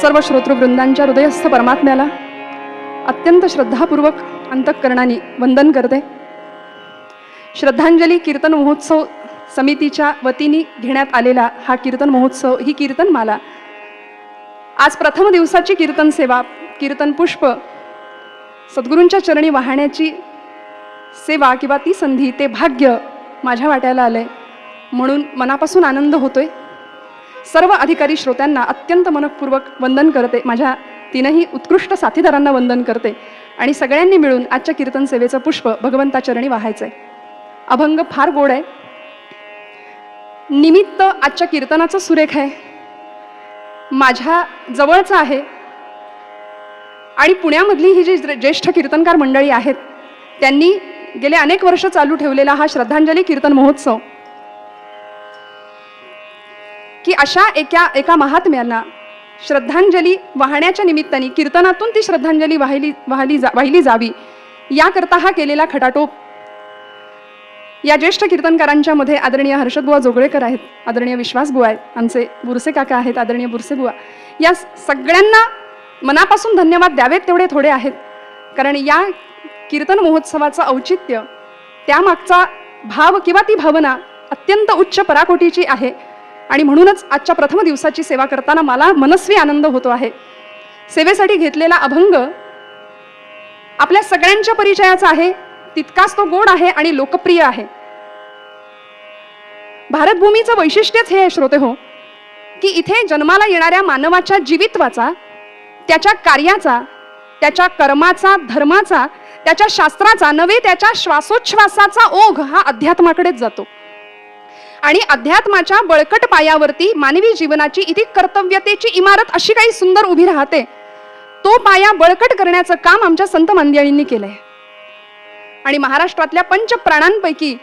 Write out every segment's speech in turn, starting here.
सर्व श्रोतृवृंदांच्या हृदयस्थ परमात्म्याला अत्यंत श्रद्धापूर्वक अंतःकरणाने वंदन करते. श्रद्धांजली कीर्तन महोत्सव समितीच्या वतीने घेण्यात आलेला हा कीर्तन महोत्सव, ही कीर्तनमाला आज प्रथम दिवसाची कीर्तन सेवा, कीर्तन पुष्प सद्गुरूंच्या चरणी वाहण्याची सेवा किंवा ती संधी, ते भाग्य माझ्या वाट्याला आलंय, म्हणून मनापासून आनंद होतोय. सर्व अधिकारी श्रोत्यांना अत्यंत मनपूर्वक वंदन करते. माझ्या तीनही उत्कृष्ट साथीदारांना वंदन करते आणि सगळ्यांनी मिळून आजच्या कीर्तन सेवेचं पुष्प भगवंता चरणी वाहायचंय. अभंग फार गोड आहे. निमित्त आजच्या कीर्तनाचं सुरेख आहे. माझ्या जवळचं आहे आणि पुण्यामधली ही जी ज्येष्ठ कीर्तनकार मंडळी आहेत त्यांनी गेले अनेक वर्ष चालू ठेवलेला हा श्रद्धांजली कीर्तन महोत्सव, की अशा एका महात्म्यांना श्रद्धांजली वाहण्याच्या निमित्ताने कीर्तनातून ती श्रद्धांजली वाहिली जावी याकरता हा केलेला खटाटोप. या ज्येष्ठ कीर्तनकारांच्या मध्ये आदरणीय हर्षदबुवा जोगळेकर आहेत, आदरणीय विश्वासबुवा आहेत, आमचे बुरसे काका आहेत, आदरणीय बुरसेबुवा. या सगळ्यांना मनापासून धन्यवाद द्यावेत तेवढे थोडे आहेत, कारण या कीर्तन महोत्सवाचं औचित्य, त्यामागचा भाव किंवा ती भावना अत्यंत उच्च पराकोटीची आहे आणि म्हणूनच आजच्या प्रथम दिवसाची सेवा करताना मला मनस्वी आनंद होतो आहे. सेवेसाठी घेतलेला अभंग आपल्या सगळ्यांच्या परिचयाचा आहे, तितकाच तो गोड आहे आणि लोकप्रिय आहे. भारतभूमीचं वैशिष्ट्यच हे आहे श्रोते हो, की इथे जन्माला येणाऱ्या मानवाच्या जीवित्वाचा, त्याच्या कार्याचा, त्याच्या कर्माचा, धर्माचा, त्याच्या शास्त्राचा नव्हे त्याच्या श्वासोच्छ्वासाचा ओघ हा अध्यात्माकडेच जातो. आणि अध्यात्माच्या बळकट पायावरती मानवी जीवनाची इथे कर्तव्यतेची इमारत अशी काही सुंदर उभी राहते. तो पाया बळकट करण्याचं काम आमच्या संत मंडळींनी केलंय. आणि महाराष्ट्रातल्या पंचप्राणांपैकी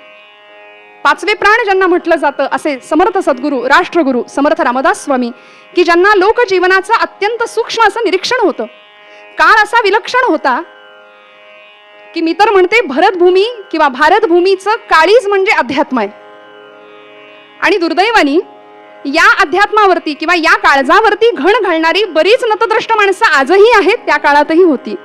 पाचवे प्राण ज्यांना म्हटलं जातं असे समर्थ सद्गुरू, राष्ट्रगुरू समर्थ रामदास स्वामी, की ज्यांना लोकजीवनाचं अत्यंत सूक्ष्म असं निरीक्षण होतं. काळ असा विलक्षण होता की मी तर म्हणते भरतभूमी किंवा भारतभूमीचं काळीज म्हणजे अध्यात्म आहे. आणि दुर्दैवानी या अध्यात्मावरती किंवा या काळजावरती घण घालणारी बरीच नतद्रष्ट माणसं आजही आहेत, त्या काळातही होती.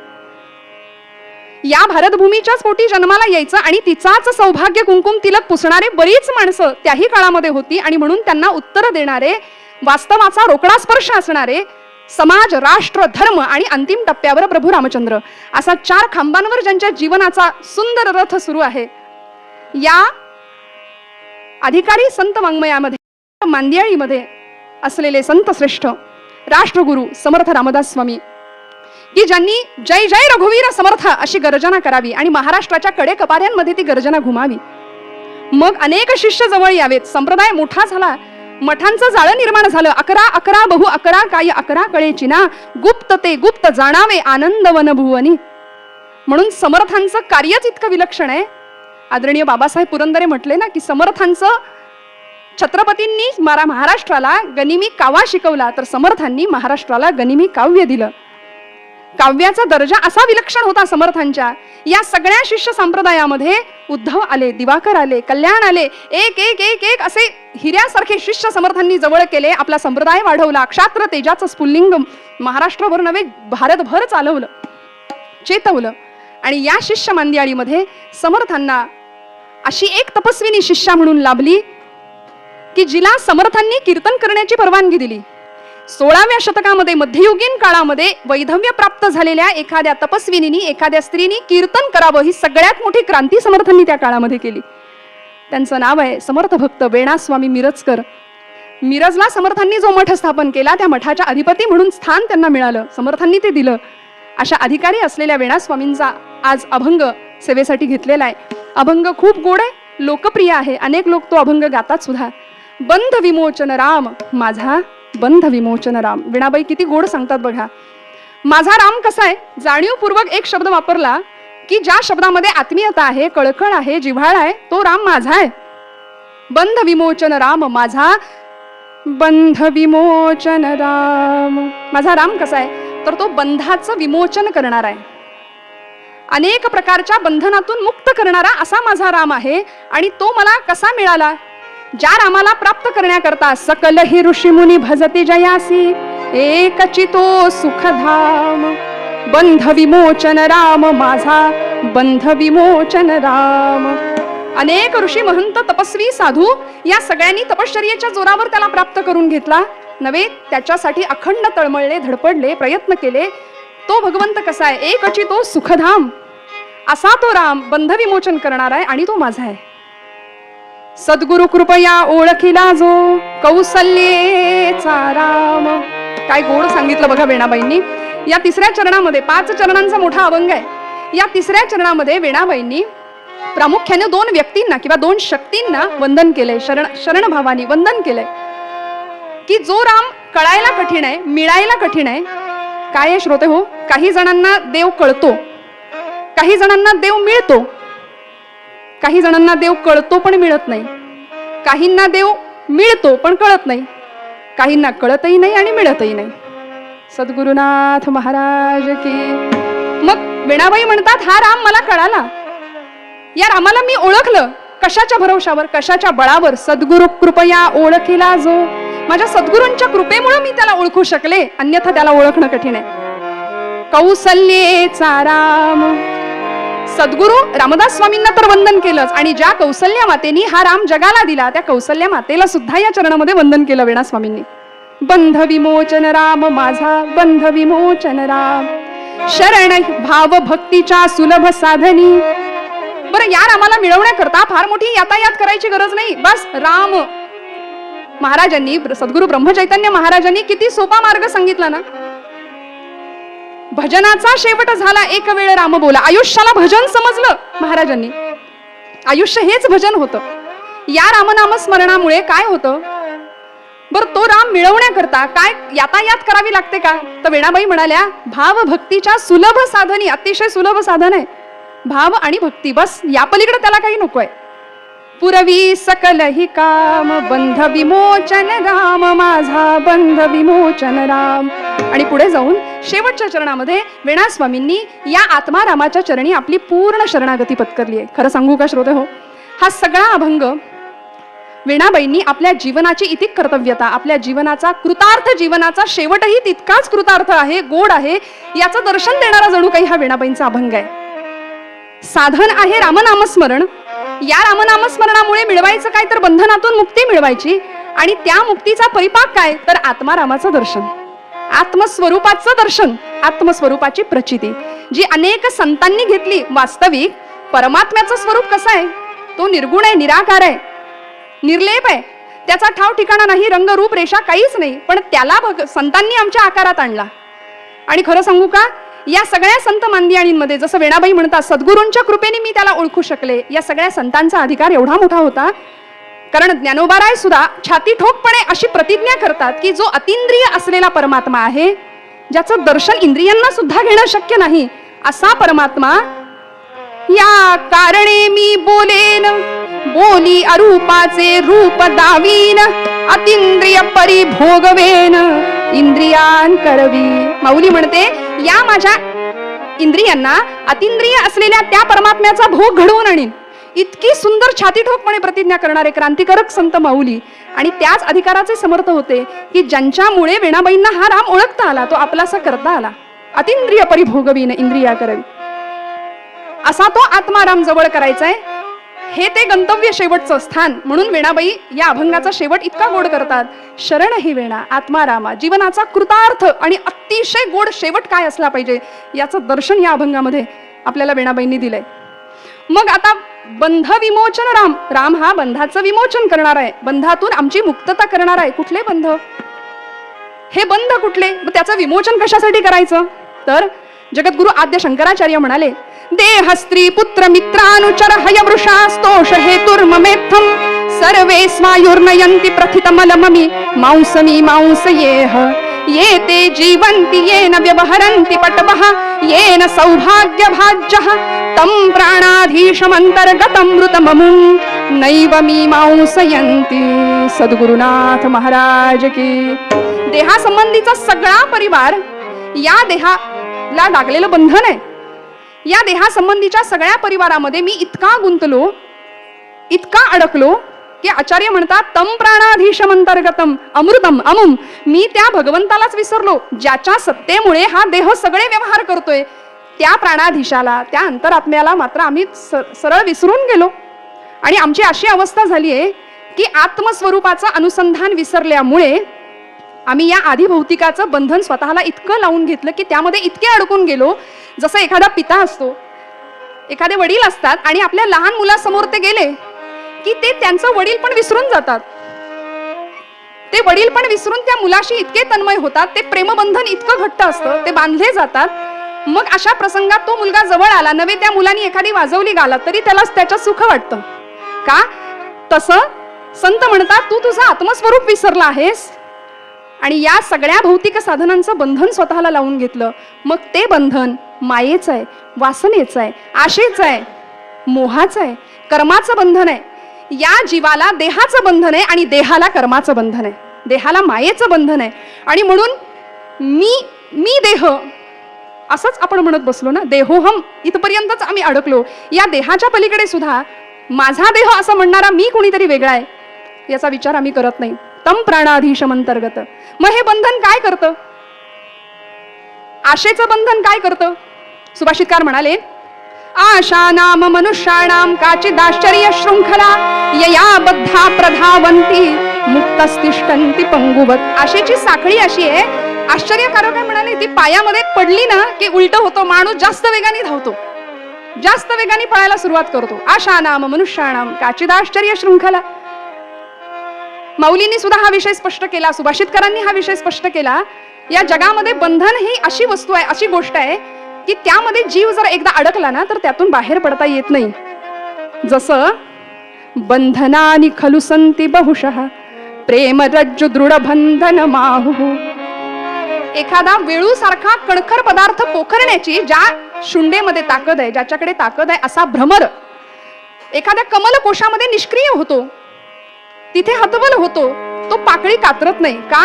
या भारतभूमीच्याच पोटी जन्माला यायचं आणि तिचाच सौभाग्य कुंकुम तिलक पुसणारे बरीच माणसं त्याही काळामध्ये होती. आणि म्हणून त्यांना उत्तर देणारे, वास्तवाचा रोकडा स्पर्श असणारे समाज, राष्ट्र, धर्म आणि अंतिम टप्प्यावर प्रभू रामचंद्र, असा 4 खांबांवर ज्यांच्या जीवनाचा सुंदर रथ सुरू आहे, या अधिकारी संत वाङ्मयामध्ये मांदियाळीमध्ये असलेले संत श्रेष्ठ राष्ट्रगुरू समर्थ रामदास स्वामी, की ज्यांनी जय जय रघुवीर समर्थ अशी गर्जना करावी आणि महाराष्ट्राच्या कडेकपाऱ्यांमध्ये ती गर्जना घुमावी. मग अनेक शिष्य जवळ यावेत. संप्रदाय मोठा झाला, मठांचं जाळं निर्माण झालं. 11 बहु 11 काय 11 कळेची ना, गुप्त ते गुप्त जाणावे आनंद वनभुवनी. म्हणून समर्थांचं कार्यच इतकं विलक्षण आहे. आदरणीय बाबासाहेब पुरंदरे म्हटले ना, की समर्थांचं छत्रपतींनी महाराष्ट्राला गनिमी कावा शिकवला, तर समर्थांनी महाराष्ट्राला गनिमी काव्य दिलं. काव्याचा दर्जा असा विलक्षण होता समर्थांच्या. या सगळ्या शिष्य संप्रदायामध्ये उद्धव आले, दिवाकर आले, कल्याण आले, एक एक एक एक असे हिऱ्यासारखे शिष्य समर्थांनी जवळ केले. आपला संप्रदाय वाढवला. क्षात्र तेजाचं स्फुल्लिंग महाराष्ट्रभर नव्हे भारतभर चालवलं, चेतवलं. आणि या शिष्य मांदियाळीमध्ये समर्थांना अशी एक तपस्विनी शिष्या म्हणून लाभली, की जिला समर्थांनी कीर्तन करण्याची परवानगी दिली. 16व्या शतकामध्ये मध्ययुगीन काळामध्ये वैधव्य प्राप्त झालेल्या एखाद्या तपस्विनीनी, एखाद्या स्त्रीनी कीर्तन करावं, ही सगळ्यात मोठी क्रांती समर्थांनी त्या काळामध्ये केली. त्यांचं नाव आहे समर्थ भक्त वेणास्वामी मिरजकर. मिरजला समर्थांनी जो मठ स्थापन केला, त्या मठाच्या अधिपती म्हणून स्थान त्यांना मिळालं, समर्थांनी ते दिलं. अशा अधिकारी असलेल्या वेणास्वामींचा आज अभंग सेवेसाठी घेतलेला आहे. अभंग खूप गोड आहे, लोकप्रिय आहे, अनेक लोक तो अभंग गातात सुद्धा. बंध विमोचन राम माझा, बंध विमोचन राम. विणाबाई किती गोड सांगतात बघा. माझा राम कसा आहे, जाणीवपूर्वक एक शब्द वापरला की ज्या शब्दामध्ये आत्मीयता आहे, कळकळ आहे, जिव्हाळा आहे, तो राम माझा आहे. बंध विमोचन राम माझा, बंध विमोचन राम. माझा राम कसा आहे, तर तो बंधाचं विमोचन करणार आहे, अनेक प्रकारच्या बंधनातून मुक्त करणारा असा माझा राम आहे. आणि तो मला कसा मिळाला, ज्या रामाला प्राप्त करण्याकरता सकल ही ऋषीमुनी भजती जयासी, एकची तो सुखधाम. बंध विमोचन राम माझा, बंध विमोचन राम. अनेक ऋषी महंत तपस्वी साधू या सगळ्यांनी तपश्चर्येच्या जोरावर त्याला प्राप्त करून घेतला नव्हे, त्याच्यासाठी अखंड तळमळले, धडपडले, प्रयत्न केले. तो भगवंत कसा आहे? एकची तो सुखधाम, असा तो राम बंध विमोचन करणार आहे आणि तो माझा आहे. सद्गुरु कृपया ओळखिला जो कौसल्येचा राम. काय गोड सांगितलं बघा वेणाबाईंनी. या तिसऱ्या चरणामध्ये 5 चरणांचा मोठा अभंग आहे. या तिसऱ्या चरणामध्ये वेणाबाईंनी प्रामुख्याने 2 व्यक्तींना किंवा 2 शक्तींना वंदन केलंय, शरण भावानी वंदन केलंय की जो राम कळायला कठीण आहे, मिळायला कठीण आहे. काय आहे श्रोते हो? काही जणांना देव कळतो, काही जणांना देव मिळतो, काही जणांना देव कळतो पण मिळत नाही, काहींना देव मिळतो पण कळत नाही, काहींना कळतही नाही आणि मिळतही नाही. सद्गुरुनाथ महाराज की. मग वेणाबाई म्हणतात हा राम मला कळाला, या रामाला मी ओळखलं. कशाच्या भरवशावर? कशाच्या बळावर? सद्गुरु कृपया ओळखिला जो. माझ्या सद्गुरूंच्या कृपेमुळे मी त्याला ओळखू शकले, अन्यथा त्याला ओळखणं कठीण आहे. कौसल्येचा राम. सद्गुरु रामदास स्वामींना तर वंदन केलंच, आणि ज्या कौसल्या मातेनी हा राम जगाला दिला त्या कौसल्या मातेला सुद्धा या चरणामध्ये वंदन केलं वेणा स्वामींनी. बंध विमोचन राम माझा, बंध विमोचन राम. शरण भाव भक्तीच्या सुलभ साधनी. बरं, या रामाला मिळवण्याकरता फार मोठी यातायात करायची गरज नाही. बस राम. महाराजांनी, सद्गुरु ब्रह्मचैतन्य महाराजांनी किती सोपा मार्ग सांगितला ना. भजनाचा शेवट झाला एक वेळ राम बोला. आयुष्याला भजन समजलं महाराजांनी. आयुष्य हेच भजन होतं. या रामनाम स्मरणामुळे काय होतं? बरं, तो राम मिळवण्याकरता काय यातायात करावी लागते का? तर वेणाबाई म्हणाल्या भाव भक्तीच्या सुलभ साधनी. अतिशय सुलभ साधन आहे भाव आणि भक्ती. बस, या पलीकडे त्याला काही नकोय. पुरवी सकल ही काम, बंध विमोचन राम माझा, बंध विमोचन राम. आणि पुढे जाऊन शेवटच्या चरणामध्ये वेणा स्वामींनी या आत्मारामाच्या चरणी आपली पूर्ण शरणागती पत्करली आहे. खरं सांगू का श्रोते हो, हा सगळा अभंग वेणाबाईंनी आपल्या जीवनाची इतिक कर्तव्यता, आपल्या जीवनाचा कृतार्थ, जीवनाचा शेवटही तितकाच कृतार्थ आहे, गोड आहे, याचं दर्शन देणारा जणू काही हा वेणाबाईंचा अभंग आहे. साधन आहे रामनामस्मरण. या रामनामस्मरणामुळे मिळवायचं काय? तर बंधनातून मुक्ती मिळवायची. आणि त्या मुक्तीचा परिपाक काय? तर आत्मारामाचं दर्शन, आत्मस्वरूपाचं दर्शन, आत्मस्वरूपाची प्रचिती जी अनेक संतांनी घेतली. वास्तविक परमात्म्याचं स्वरूप कसं आहे? तो निर्गुण आहे, निराकार आहे, निर्लेप आहे. त्याचा ठाव ठिकाणा नाही, रंग रूप रेषा काहीच नाही. पण त्याला संतांनी आमच्या आकारात आणला. आणि खरं सांगू का, या सगळ्या संत मांदियाणींमध्ये जसं वेणाबाई म्हणतात सद्गुरूंच्या कृपेने मी त्याला ओळखू शकले, या सगळ्या संतांचा अधिकार एवढा मोठा होता. कारण ज्ञानोबाराय सुद्धा छाती ठोकपणे अशी प्रतिज्ञा करतात की जो अतिंद्रिय असलेला परमात्मा आहे, ज्याचं दर्शन इंद्रियांना सुद्धा घेणं शक्य नाही, असा परमात्मा या कारणे मी बोलेन, बोली अरूपाचे रूप दावीन, अतिंद्रिय परिभोगवेन, इंद्रियान करवी. माऊली म्हणते या माझ्या इंद्रियांना अतिंद्रिय असलेल्या त्या परमात्म्याचा भोग घडवून आणीन. इतकी सुंदर छाती ठोकपणे प्रतिज्ञा करणारे क्रांतिकारक संत माऊली. आणि त्याच अधिकाराचे समर्थ होते की ज्यांच्यामुळे वेणाबाईंना हा राम ओळखता आला, तो आपलासा करता आला. अतिंद्रिय परिभोगवीन इंद्रिया करवी, असा तो आत्माराम जवळ करायचा आहे. हे ते गंतव्य, शेवटचं स्थान. म्हणून वेणाबाई या अभंगाचा शेवट इतका गोड करतात. शरण ही वेणा आत्मारामा. जीवनाचा कृतार्थ आणि अतिशय गोड शेवट काय असला पाहिजे याचं दर्शन या अभंगामध्ये आपल्याला वेणाबाईंनी दिलंय. मग आता बंध विमोचन राम. राम हा बंधाचं विमोचन करणार आहे, बंधातून आमची मुक्तता करणार आहे. कुठले बंध? हे बंध कुठले? त्याचं विमोचन कशासाठी करायचं? तर जगद्गुरु आद्य शंकराचार्य म्हणाले देह स्त्री पुत्र मित्रानुचर हयवृषास्तोष हेतुर्ममेत्थम सर्वे स्मायुर्नयन्ति प्रथितमलममि मांसमी मांसयेह ये ते जीवन्ति येन व्यवहरन्ति पटवः येन सौभाग्यभाज्यः तं प्राणाधीशमन्तर्गतं मृतममुं नैव मीमांसयन्ति. सद्गुरुनाथ महाराज की. देहासंबंधीचा सगळा परिवार या देहाला लागलेलं बंधन आहे. या देहासंबंधीच्या सगळ्या परिवारामध्ये मी इतका गुंतलो, इतका अडकलो की आचार्य म्हणतात तम प्राणाधीशमंतर्गतम अमृतम अमुम, मी त्या भगवंतालाच विसरलो ज्याच्या सत्तेमुळे हा देह सगळे व्यवहार करतोय. त्या प्राणाधीशाला, त्या अंतरात्म्याला मात्र आम्ही सरळ विसरून गेलो. आणि आमची अशी अवस्था झाली आहे की आत्मस्वरूपाचं अनुसंधान विसरल्यामुळे आम्ही या आधी भौतिकाचं बंधन स्वतःला इतकं लावून घेतलं की त्यामध्ये इतके अडकून गेलो. जसं एखादा पिता असतो, एखादे वडील असतात आणि आपल्या लहान मुलासमोर ते गेले की ते त्यांचं वडील पण विसरून जातात. ते वडील पण विसरून त्या मुलाशी इतके तन्मय होतात, ते प्रेमबंधन इतकं घट्ट असतं, ते बांधले जातात. मग अशा प्रसंगात तो मुलगा जवळ आला, नवे त्या मुलांनी एखादी वाजवली गाला तरी त्याला त्याच्यात सुख वाटतं का? तसं संत म्हणतात तू तुझं आत्मस्वरूप विसरला आहेस आणि या सगळ्या भौतिक साधनांचं बंधन स्वतःला लावून घेतलं. मग ते बंधन मायेचं आहे, वासनेचं आहे, आशेचं आहे, मोहाचं आहे, कर्माचं बंधन आहे. या जीवाला देहाचं बंधन आहे आणि देहाला कर्माचं बंधन आहे, देहाला मायेचं बंधन आहे. आणि म्हणून मी देह असंच आपण म्हणत बसलो ना, देहोहम इथपर्यंतच आम्ही अडकलो. या देहाच्या पलीकडे सुद्धा माझा देह असं म्हणणारा मी कोणीतरी वेगळा आहे याचा विचार आम्ही करत नाही. तम प्राणाधीशम अंतर्गत. मग हे बंधन काय करतं? आशेचं बंधन काय करतं? सुभाषितकार म्हणाले आशा नाम मनुष्याणाम काचिदाश्चर्य शृंखला यया बद्धा प्रधावंती मुक्तस्तिष्ठन्ति पंगुवत. आशेची साखळी अशी आहे, आश्चर्यकारक आहे म्हणाले, ती पायामध्ये पडली ना की उलट होतो, माणूस जास्त वेगाने धावतो, जास्त वेगाने पळायला सुरुवात करतो. आशा नाम मनुष्याणाम काचिदाश्चर्य शृंखला. माऊलींनी सुद्धा हा विषय स्पष्ट केला, सुभाषितकरांनी हा विषय स्पष्ट केला. या जगामध्ये बंधन ही अशी वस्तू आहे, अशी गोष्ट आहे की त्यामध्ये जीव जर एकदा अडकला ना तर त्यातून बाहेर पडता येत नाही. जसं बंधनानि खलु संति बहुशः प्रेम रज्जु दृढ बंधन माहु. एखादा वेळू सारखा कणखर पदार्थ पोखरण्याची ज्या शुंडेमध्ये ताकद आहे, ज्याच्याकडे ताकद आहे, असा भ्रमर एखाद्या कमल कोशामध्ये निष्क्रिय होतो, तिथे हतबल होतो, तो पाकळी कातरत नाही का?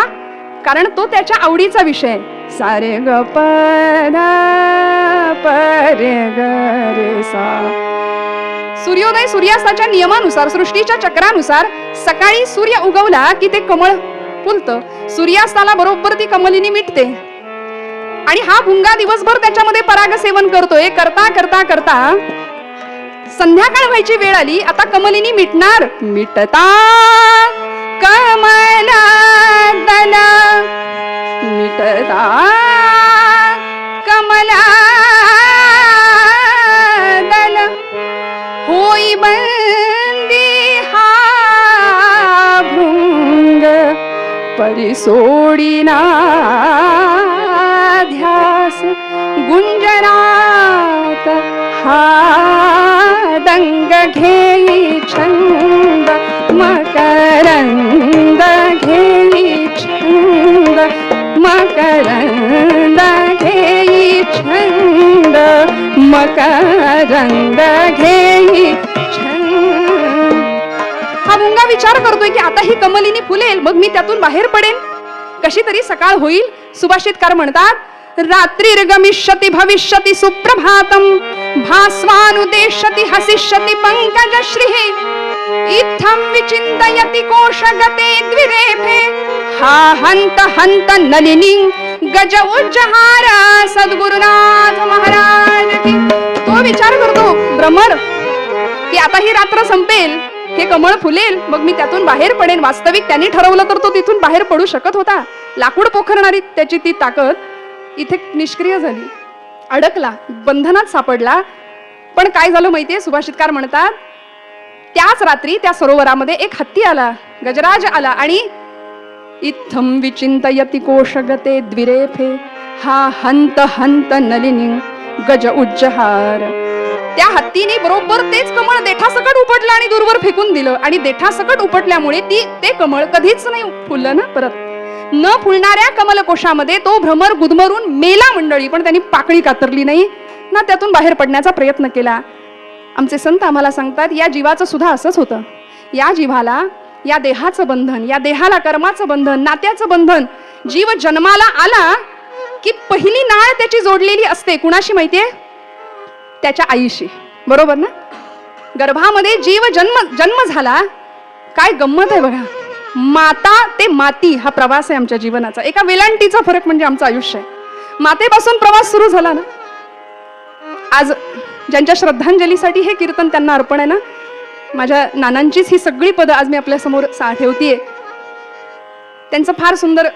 कारण तो त्याच्या आवडीचा विषय. सारे ग प रे ग रे सा. सूर्योदय सूर्यास्ताच्या नियमानुसार, सृष्टीच्या चक्रानुसार सकाळी सूर्य उगवला की ते कमळ फुलतं, सूर्यास्ताला बरोबर ती कमलिनी मिटते आणि हा भुंगा दिवसभर त्याच्यामध्ये पराग सेवन करतोय. करता करता करता संध्याकाळ व्हायची वेळ आली, आता कमलिनी मिटणार. मिटता कमला दला, मिटता कमला दल, होई बंदी हा भृंग परिसोडिना ध्यास. गुंजनात हा दंग घेई छंद, मकरंद घेई छंद, मकरंद घेई छंद, मकरंद घेई छंद. हा मुंगा विचार करतोय की आता ही कमलिनी फुलेल, मग मी त्यातून बाहेर पडेन, कशी तरी सकाळ होईल. सुभाषितकार म्हणतात रात्रिर्गमिष्यति भविष्यति सुप्रभातम भास्वानुदेशति हसिष्यति पंकजश्रीः इत्थं विचिन्तयति कोशगते द्विरेफे हा हंत हंत नलिनी गज उज्जहार. सद्गुरुनाथ महाराज की. तो विचार करतो भ्रमर की आता ही रात्र संपेल, हे कमळ फुलेल, मग मी त्यातून बाहेर पडेन. वास्तविक त्यांनी ठरवलं तर तो तिथून बाहेर पडू शकत होता. लाकूड पोखरणारी त्याची ती ताकद इथे निष्क्रिय झाली, अडकला, बंधनात सापडला. पण काय झालं माहितीये? सुभाषितकार म्हणतात त्याच रात्री त्या सरोवरामध्ये एक हत्ती आला, गजराज आला आणि इत्थं विचिंतयति कोशगते द्विरेफे हा हंत हंत नलिनी गज उज्जहार. त्या हत्तीने बरोबर तेच कमळ देठासकट उपटलं आणि दूरवर फेकून दिलं. आणि देठासकट उपटल्यामुळे ते कमळ कधीच नाही फुललं ना परत. न फुलणाऱ्या कमलकोशामध्ये तो भ्रमर गुदमरून मेला मंडळी, पण त्यांनी पाकळी कातरली नाही ना त्यातून बाहेर पडण्याचा प्रयत्न केला. आमचे संत आम्हाला सांगतात या जीवाचं सुद्धा असंच होतं. या जीवाला, या देहाचं बंधन, या देहाला कर्माचं बंधन, नात्याचं बंधन. जीव जन्माला आला की पहिली नाळ त्याची जोडलेली असते कुणाशी माहितीये? त्याच्या आईशी, बरोबर ना? गर्भामध्ये जीव जन्म झाला काय गंमत आहे बघा. माता ते माती हा प्रवास आहे आमच्या जीवनाचा. एका वेलांटीचा फरक म्हणजे आमचं आयुष्य आहे. मातेपासून प्रवास सुरू झाला ना. आज ज्यांच्या श्रद्धांजलीसाठी हे कीर्तन त्यांना अर्पण आहे ना, माझ्या नानांचीच ही सगळी पदं आज मी आपल्या समोर ठेवतीये. त्यांचं फार सुंदर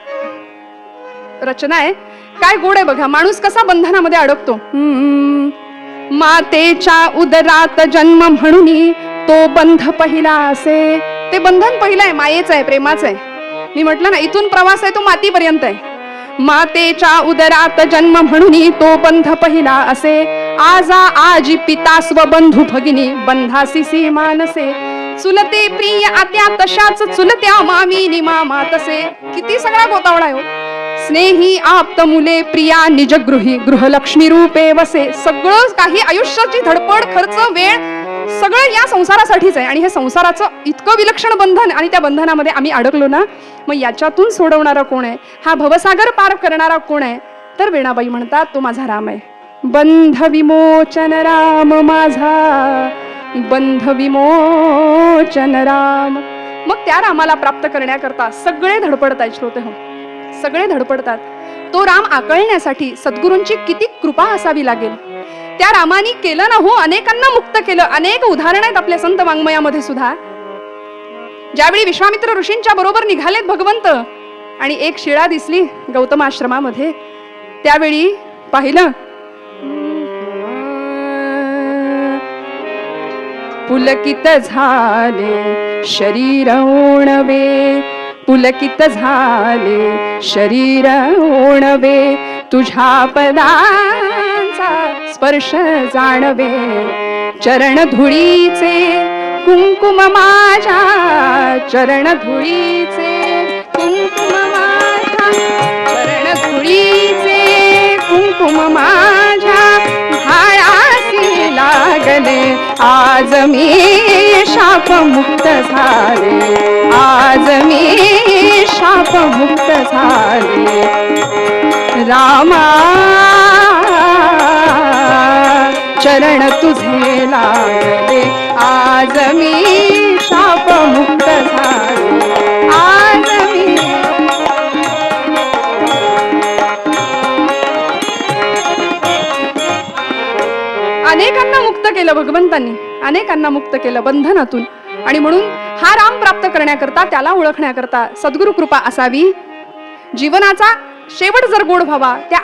रचना आहे. काय गोड आहे बघा. माणूस कसा बंधनामध्ये अडकतो. मातेच्या उदरात जन्म म्हणून तो बंध पहिला असे. ते बंधन पहिलं आहे, मायेचं आहे, प्रेमाचं आहे. मी म्हटलं ना, इथून प्रवास आहे तो मातीपर्यंत आहे. मातेच्या उदरात जन्म म्हणून तो बंध पहिला असे. आजा आजी पिता स्वबंधू भगिनी बंधासी सीमा नसे. चुलते प्रिय आत्या तशाच चुलत्या मामी मामा तसे. किती सगळा गोतावळा आहे हो. स्नेही आप्त मुले प्रिया निजगृही गृहलक्ष्मी रूपे वसे. सगळं काही आयुष्याची धडपड, खर्च, वेळ सगळं या संसारासाठीच आहे. आणि हे संसाराचं इतकं विलक्षण बंधन, आणि त्या बंधनामध्ये आम्ही अडकलो ना, मग याच्यातून सोडवणारा कोण आहे, हा भवसागर पार करणारा कोण आहे, तर वेणाबाई म्हणतात तो माझा राम आहे. बंध विमोचन राम माझा, बंध विमोचन राम. मग त्या रामाला प्राप्त करण्याकरता सगळे धडपडतात श्रोते हो, सगळे धडपडतात. तो राम आकळण्यासाठी सद्गुरूंची किती कृपा असावी लागेल. त्या रामानी केलं ना हो, अनेकांना मुक्त केलं. अनेक उदाहरण आहेत आपल्या संत वाङ्मयामध्ये सुद्धा. ज्यावेळी विश्वामित्र ऋषींच्या बरोबर निघालेत भगवंत आणि एक शिळा दिसली गौतम आश्रमामध्ये, त्यावेळी पाहिलं पुलकित झाले शरीर ओणवे, पुलकित झाले शरीर ओणवे, तुझ्या पदांचा स्पर्श जाणवे, चरण धुळीचे कुंकुम माझ्या, चरण धुळीचे कुंकुम माझ्या, चरण धुळीचे कुंकुम माझ्या, भाळासी लागले आज मी शाप मुक्त झाले, आज मी शाप मुक्त झाले. रामा चरण तुझे लागले आज मी शाप मुक्त झाले, आज मी. अनेकांना मुक्त केलं भगवंतांनी, अनेकांना मुक्त केलं बंधनातून. आणि म्हणून हा राम प्राप्त करण्याकरता, त्याला ओळखण्याकरता सद्गुरु कृपा असावी. जीवनाचा शेवट जर गोड व्हावा, त्या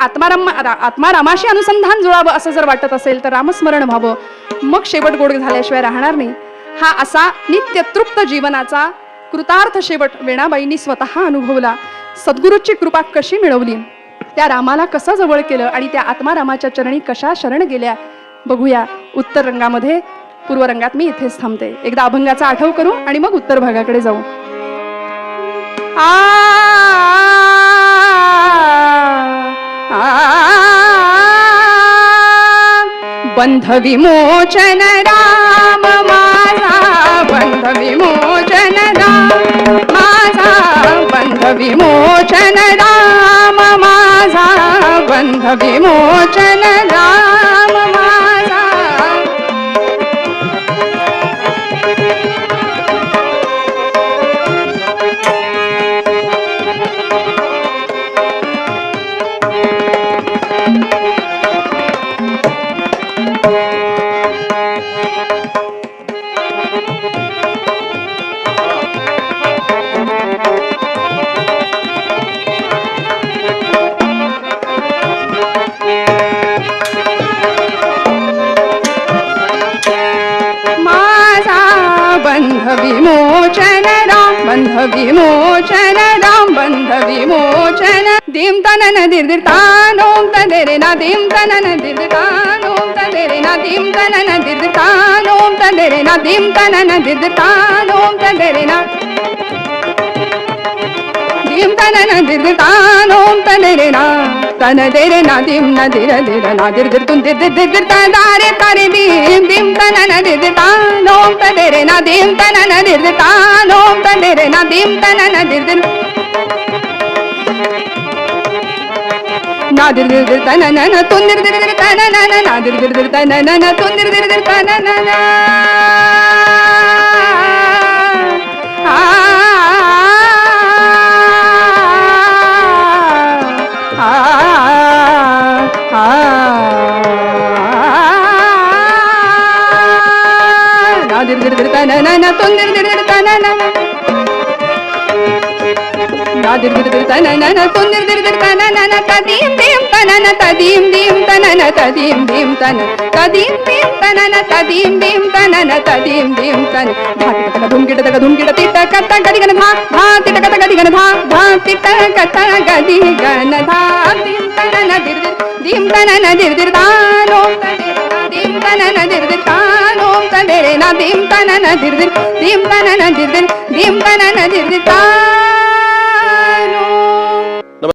आत्मारामाशी अनुसंधान जुळावं असं जर वाटत असेल तर रामस्मरण व्हावं, मग शेवट गोड झाल्याशिवाय राहणार नाही. हा असा नित्य तृप्त जीवनाचा कृतार्थ शेवट वेणाबाईंनी स्वतः अनुभवला. सद्गुरूची कृपा कशी मिळवली, त्या रामाला कसं जवळ केलं आणि त्या आत्मारामाच्या चरणी कशा शरण गेल्या, बघूया उत्तर रंगामध्ये. पूर्व रंगात मी इथेच थांबते. एकदा अभंगाचा आठव करू आणि मग उत्तर भागाकडे जाऊ. बंध विमोचन राम माझा, बंध विमोचन राम माझा, बंध विमोचन राम माझा, बंध विमोचन राम माझा. बंध विमोचन राम, बंध विमोचन राम, बंध विमोचन. दिम तनन दिर तानोम तदेरे ना, दिम तनन दिर तानोम तदेरे ना, दिम तनन दिर तानोम तदेरे ना, दिम तनन दिर तानोम तदेरे ना, दिम तनन दिर तानोम तदेरे ना, तन देरे ना, दिम न दिर दिर ना, दिर दिर तुन दिर दिर दिर तारे तारे दिम, दिम तनन दिर तानोम तदेरे ना, दिम तनन दिर तानोम तदेरे ना, दिम तनन दिर दिर ना, दिर दिर दिर तनन तुन दिर दिर दिर तनन ना, दिर दिर दिर तनन तुन दिर दिर दिर तनन. dir dir dir ta na na na ton dir dir dir ta na na na dir dir dir ta na na na ton dir dir dir ta na na na ta dim dim ta na na ta dim dim ta na na ta dim dim ta na ta dim dim ta na na ta dim dim ta na na ta dim dim ta na dha tika taka dhum kita tita kata gadi gana dha dha tita kata gadi gana dha dha tita kata gadi gana dha dim ta na na dir dir dim ta na na dir dir da no ta dir dim ta na na dir dir ta no ta dire na dim ta na na dir dir dim ta na na dir dir dim ta na na dir dir ta